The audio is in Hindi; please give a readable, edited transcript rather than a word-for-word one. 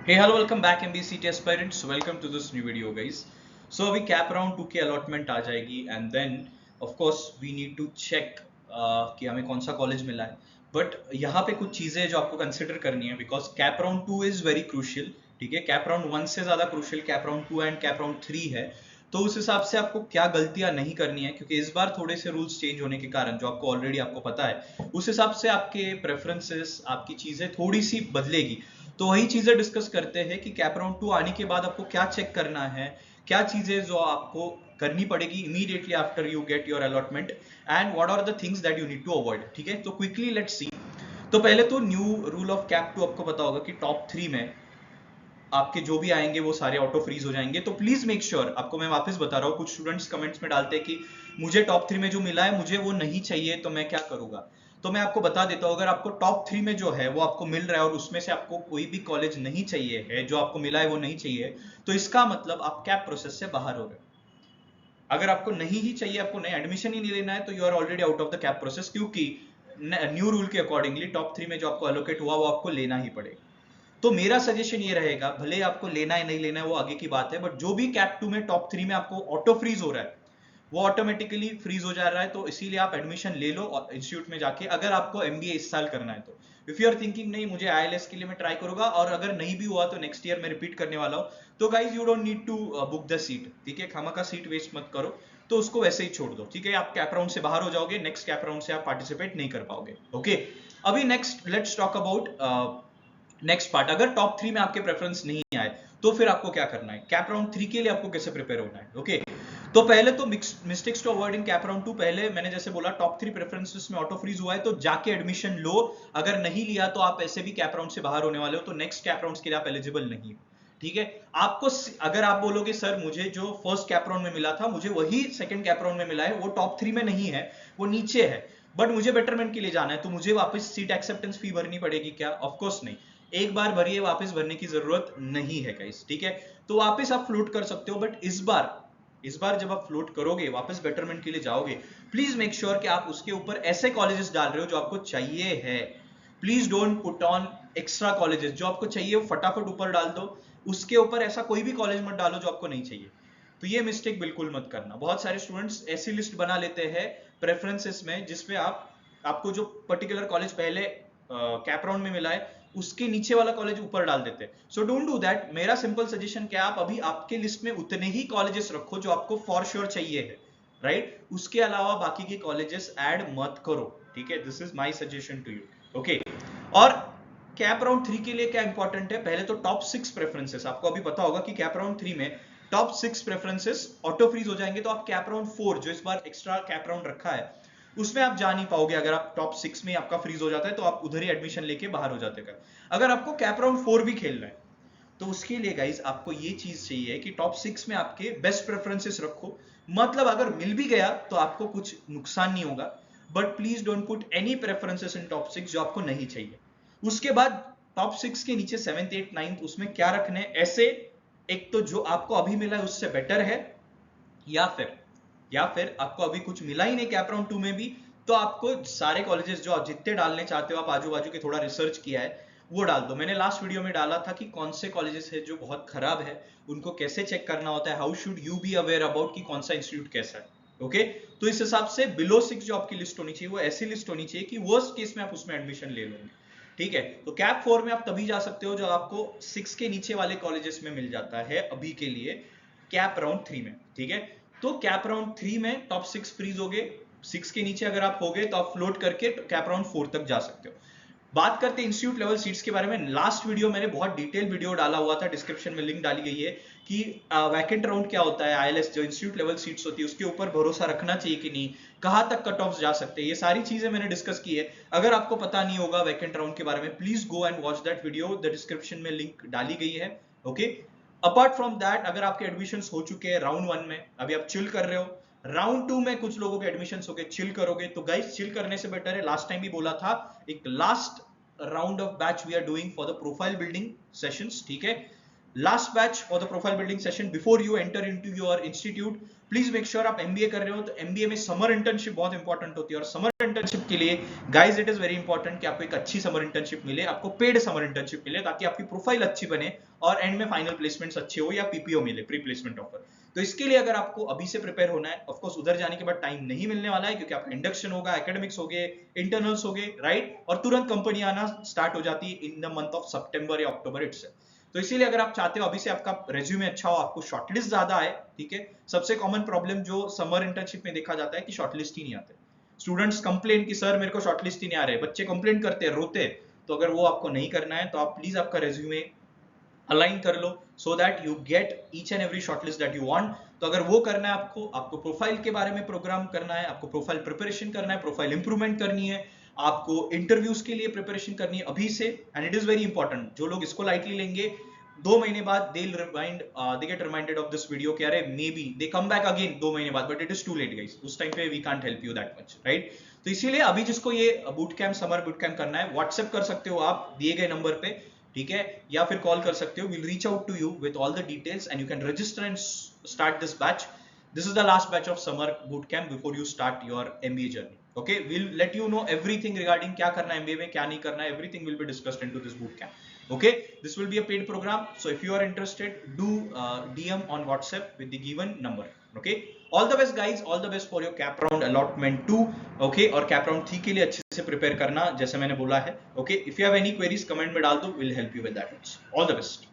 Hey, hello, welcome back MBCT aspirants. Welcome to this new video, guys. So अभी कैप राउंड 2 की अलॉटमेंट आ जाएगी and then of course we need to check कि हमें कौन सा कॉलेज मिला है. बट यहाँ पे कुछ चीजें जो आपको कंसिडर करनी है because cap round 2 is very crucial. ठीक है, कैप राउंड 1 से ज्यादा crucial cap round 2 and cap round 3 है. तो उस हिसाब से आपको क्या गलतियां नहीं करनी है क्योंकि इस बार थोड़े से रूल्स चेंज होने के कारण जो आपको ऑलरेडी आपको पता है उस हिसाब से आपके प्रेफरेंसेस आपकी चीजें थोड़ी सी बदलेगी. तो वही चीजें डिस्कस करते हैं कि कैप राउंड 2 आने के बाद आपको क्या चेक करना है, क्या चीजें जो आपको करनी पड़ेगी immediately after you get your allotment and what are the things that you need to avoid. ठीक है, तो क्विकली लेट्स सी. तो पहले तो न्यू रूल ऑफ कैप 2 आपको पता होगा कि टॉप 3 में आपके जो भी आएंगे वो सारे ऑटो फ्रीज हो जाएंगे. तो प्लीज मेक श्योर, आपको मैं वापस बता रहा हूँ, कुछ स्टूडेंट्स कमेंट्स में डालते हैं कि मुझे टॉप 3 में जो मिला है मुझे वो नहीं चाहिए तो मैं क्या करूंगा. तो मैं आपको बता देता हूँ, अगर आपको टॉप 3 में जो है वो आपको मिल रहा है और उसमें से आपको कोई भी कॉलेज नहीं चाहिए है, जो आपको मिला है वो नहीं चाहिए, तो इसका मतलब आप कैप प्रोसेस से बाहर हो रहे हो. अगर आपको नहीं ही चाहिए, आपको नया एडमिशन ही नहीं लेना है, तो you are already out of the CAP process क्योंकि न्यू रूल के अकॉर्डिंगली टॉप 3 में जो आपको एलोकेट हुआ वो आपको लेना ही पड़ेगा. तो मेरा सजेशन ये रहेगा, भले आपको लेना है नहीं लेना है वो आगे की बात है, बट जो भी कैप 2 में टॉप 3 में आपको ऑटो फ्रीज हो रहा है वो ऑटोमेटिकली फ्रीज हो जा रहा है. तो इसीलिए आप एडमिशन ले लो इंस्टीट्यूट में जाके, अगर आपको एमबीए इस साल करना है तो. इफ यू आर थिंकिंग नहीं मुझे आईएलएस के लिए मैं ट्राई करूंगा और अगर नहीं भी हुआ तो नेक्स्ट ईयर मैं रिपीट करने वाला हूं, तो guys you don't need to book the seat. ठीक है, खामा का सीट वेस्ट मत करो, तो उसको वैसे ही छोड़ दो. ठीक है, आप कैप राउंड से बाहर हो जाओगे, नेक्स्ट कैप राउंड से आप पार्टिसिपेट नहीं कर पाओगे. ओके, अभी next let's talk about next part. अगर टॉप 3 में आपके प्रेफरेंस नहीं आए तो फिर आपको क्या करना है, कैप राउंड 3 के लिए आपको कैसे प्रिपेयर होना है. ओके, तो पहले तो mistakes to avoid in CAP round 2. पहले मैंने जैसे बोला टॉप 3 प्रेफरेंसेस में ऑटो फ्रीज हुआ है तो जाके एडमिशन लो. अगर नहीं लिया तो आप ऐसे भी कैप राउंड से बाहर होने वाले हो, तो नेक्स्ट कैप राउंड के लिए आप एलिजिबल नहीं हो. ठीक है, आपको अगर आप बोलोगे सर मुझे जो फर्स्ट कैप राउंड में मिला था मुझे वही सेकंड कैप राउंड में मिला है, वो टॉप 3 में नहीं है, वो नीचे है, बट मुझे बेटरमेंट के लिए जाना है, तो मुझे वापस सीट एक्सेप्टेंस फी भरनी पड़ेगी क्या? ऑफ कोर्स नहीं. एक बार भरिए, वापस भरने की जरूरत नहीं है गाइस. ठीक है, तो वापस आप फ्लोट कर सकते हो, बट इस बार जब आप फ्लोट करोगे वापस बेटरमेंट के लिए जाओगे, प्लीज मेक श्योर कि आप उसके ऊपर ऐसे कॉलेजेस डाल रहे हो जो आपको चाहिए है. Please don't put on extra colleges. जो आपको चाहिए वो फटाफट ऊपर डाल दो, उसके ऊपर ऐसा कोई भी कॉलेज मत डालो जो आपको नहीं चाहिए. तो ये मिस्टेक बिल्कुल मत करना. बहुत सारे स्टूडेंट्स ऐसी लिस्ट बना लेते हैं प्रेफरेंसेस में जिसमें आपको जो पर्टिकुलर कॉलेज पहले कैप राउंड में मिला है उसके नीचे वाला कॉलेज ऊपर डाल देते हैं. So don't do that. मेरा सिंपल सजेशन क्या, आप अभी आपके लिस्ट में उतने ही कॉलेजेस रखो जो आपको फॉर श्योर चाहिए है, राइट? उसके अलावा बाकी के कॉलेजेस ऐड मत करो. ठीक है, this is my suggestion to you. Okay, और कैप राउंड 3 के लिए क्या इंपॉर्टेंट है, पहले तो टॉप 6 प्रेफरेंसेस. आपको अभी पता होगा कि कैप राउंड 3 में टॉप 6 प्रेफरेंसेस ऑटो फ्रीज हो जाएंगे, तो आप कैप राउंड 4 जो इस बार एक्स्ट्रा कैप राउंड रखा है उसमें आप जा नहीं पाओगे. अगर आप टॉप 6 में आपका फ्रीज हो जाता है तो आप उधर ही एडमिशन लेके बाहर हो जाते हैं. अगर आपको कैप राउंड 4 भी खेलना है तो उसके लिए गाइस आपको ये चीज चाहिए कि टॉप 6 में आपके बेस्ट प्रेफरेंसेस रखो. मतलब अगर मिल भी गया तो आपको कुछ नुकसान नहीं होगा, but please don't put any preferences in top 6 जो आपको नहीं चाहिए. उसके बाद टॉप 6 के नीचे 7th 8th 9th उसमें क्या रखने ऐसे, एक तो जो आपको अभी मिला है उससे बेटर है, या फिर आपको अभी कुछ मिला ही नहीं कैप राउंड 2 में भी, तो आपको सारे कॉलेजेस जो आप जितने डालने चाहते हो, आप आजू बाजू के थोड़ा रिसर्च किया है वो डाल दो. मैंने लास्ट वीडियो में डाला था कि कौन से कॉलेजेस है जो बहुत खराब है, उनको कैसे चेक करना होता है, how should you be aware about कि कौन सा इंस्टीट्यूट कैसा है. ओके, तो इस हिसाब से बिलो 6 जो आपकी लिस्ट होनी चाहिए वो ऐसी लिस्ट होनी चाहिए कि वर्स्ट केस में आप उसमें एडमिशन ले लोगे. ठीक है, तो कैप 4 में आप तभी जा सकते हो जो आपको 6 के नीचे वाले कॉलेजेस में मिल जाता है अभी के लिए कैप राउंड 3 में. ठीक है, तो कैप राउंड 3 में टॉप 6 फ्रीज हो गए, 6 के नीचे अगर आप हो गए तो आप फ्लोट करके कैप राउंड 4 तक जा सकते हो. बात करते हैं इंस्टीट्यूट लेवल सीट्स के बारे में. लास्ट वीडियो मैंने बहुत डिटेल वीडियो डाला हुआ था, डिस्क्रिप्शन में लिंक डाली गई है कि वैकेंट राउंड क्या होता है, आईएलएस जो इंस्टीट्यूट लेवल सीट्स होती है उसके ऊपर भरोसा रखना चाहिए कि नहीं, कहां तक कट ऑफ जा सकते हैं, ये सारी चीजें मैंने डिस्कस की है. अगर आपको पता नहीं होगा वैकेंट राउंड के बारे में, please go and watch that video, the description में लिंक डाली गई है. ओके, अपार्ट फ्रॉम दैट अगर आपके एडमिशन हो चुके हैं राउंड 1 में, अभी आप चिल कर रहे हो, राउंड 2 में कुछ लोगों के एडमिशन हो गए, चिल करोगे, तो गाइस चिल करने से बेटर है, लास्ट टाइम भी बोला था, एक last round of batch we are doing for the profile building sessions. ठीक है, last batch for the profile building session before you enter into your institute. Please make sure आप एमबीए कर रहे हो तो एमबीए में समर इंटर्नशिप बहुत इंपॉर्टेंट होती है, और समर इंटर्नशिप के लिए guys it is very important कि आपको एक अच्छी समर इंटर्नशिप मिले, आपको पेड समर इंटर्नशिप मिले, ताकि आपकी प्रोफाइल अच्छी बने और एंड में फाइनल प्लेसमेंट्स अच्छे हो या पीपीओ मिले, प्री प्लेसमेंट ऑफर। तो इसके लिए अगर आपको अभी से प्रिपेयर होना है, ऑफ कोर्स उधर जाने के बाद टाइम नहीं मिलने वाला है, क्योंकि आपका इंडक्शन होगा, एकेडमिक्स हो गए, इंटरनल्स हो गए, राइट, और तुरंत कंपनी आना स्टार्ट हो जाती है इन द मंथ ऑफ सितंबर या अक्टूबर इटसेल्फ। तो इसीलिए अगर आप चाहते हो अभी से आपका रेज्यूमे अच्छा हो, आपको शॉर्टलिस्ट ज्यादा है, ठीक है। सबसे कॉमन प्रॉब्लम जो समर इंटर्नशिप में देखा जाता है कि शॉर्टलिस्ट ही नहीं आते। स्टूडेंट्स कंप्लेन कि सर मेरे को शॉर्टलिस्ट ही नहीं आ रहे, बच्चे कंप्लेन करते हैं, रोते हैं। तो अगर वो आपको नहीं करना है तो आप प्लीज आपका रेज्यूमे अलाइन कर लो, so that you get each and every shortlist that you want. तो अगर वो करना है आपको, आपको प्रोफाइल के बारे में प्रोग्राम करना है, आपको प्रोफाइल प्रिपरेशन करना है, प्रोफाइल इंप्रूवमेंट करनी है, आपको इंटरव्यूज के लिए प्रिपरेशन करनी है अभी से, and it is very important. जो लोग इसको लाइटली लेंगे, 2 महीने बाद they get reminded of this video कि अरे maybe they come back again 2 महीने बाद, but it is too late guys, उस टाइम पे we can't help you that much, right. तो इसीलिए अभी जिसको ये boot camp, summer boot camp करना है, व्हाट्सएप कर सकते हो आप दिए गए नंबर पे, ठीक है, या फिर कॉल कर सकते हो। Will reach out to you with all the details and you can register and start this batch. This is the last batch of summer boot camp before you start your MBA journey. Okay, we'll let you know everything regarding क्या करना है MBA में, क्या नहीं करना है, everything will be discussed into this boot camp. Okay, this will be a paid program, so if you are interested, do DM on WhatsApp with the given number. Okay, all the best guys, all the best for your cap round allotment 2. Okay, और cap round 3 के लिए अच्छे से prepare करना, जैसे मैंने बोला है. Okay, if you have any queries comment में डाल दो, we'll help you with that. All the best.